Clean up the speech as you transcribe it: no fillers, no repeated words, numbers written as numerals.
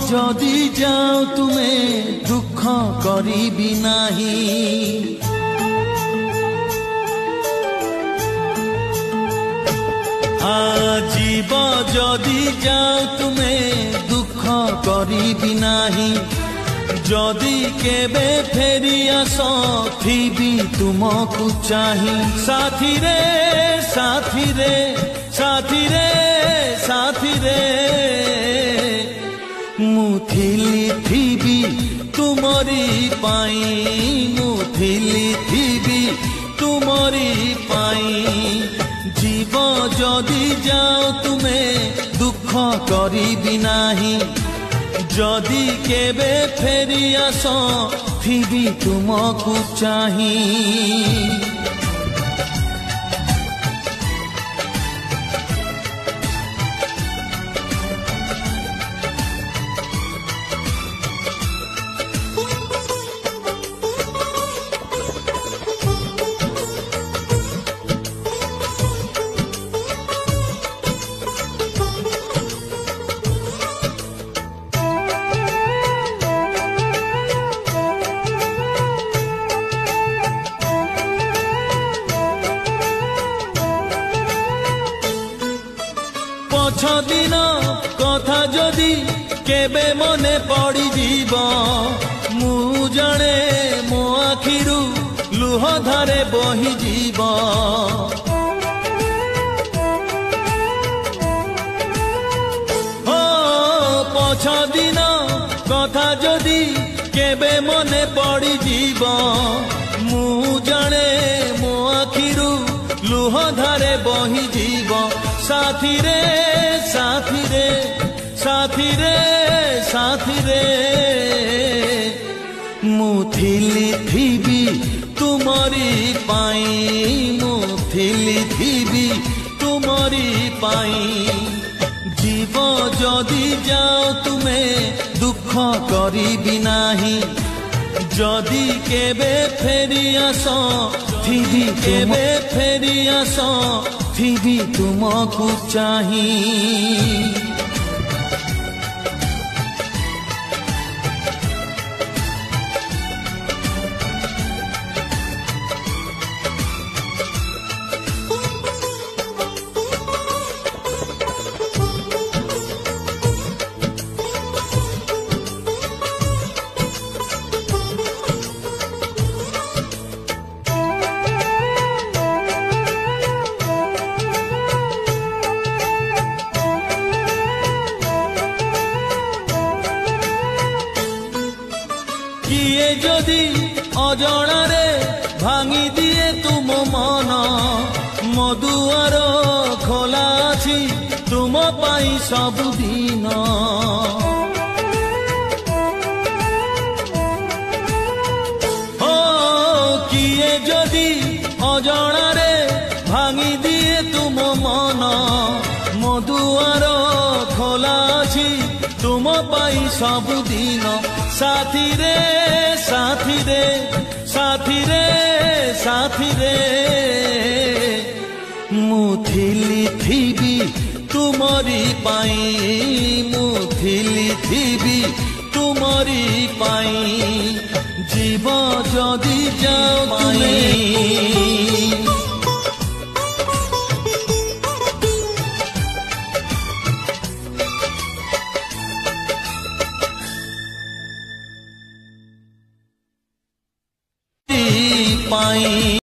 जदि जाओ तुमे दुख करिबि नाही जीव जदि जाओ तुमे दुख करिबि नाही जदि केबे फेरी आस थिबि तुमको चाही साथी रे साथी रे साथी रे साथी रे मुथिली थिबि तुमरी पाई मुथिली थिबि तुमरी पाई जीव जदि जाओ तुमे दुख करिबि नाही जदि केबे फेरी आस थिबि तुमको चाही दिन कथा जदि केबे मने पड़ी जीव मु जाने मो आखिरु लुह धारे बही जीव पछ दिन कथा जदि केबे मने पड़ी जीव मु जाने मो आखिरु लुह धारे बही जीव साथी रे साथी रे साथी रे साथी रे मुथिली थिबि तुमरी पाई मुथिली थिबि तुमरी पाई जीव जदि जाओ तुमे दुख करिबि नाही जदि केबे फेरी आस थिबि केबे फेरी आस थिबि तुमको चाही किए जदि अजणा रे भांगी दिए तुम मन मो दुआर खोला अछि तुम पाई सबुदिन हो किए जदि अजणा रे भांगी दिए तुम मन मो दुआर खोला अछि तुम पाई सबुदिन साथी रे साथी रे साथी रे साथी रे मुथिली थिबि तुमरी पाई मुथिली थिबि तुमरी पाई जीव जदि जाओ तुमे पाई।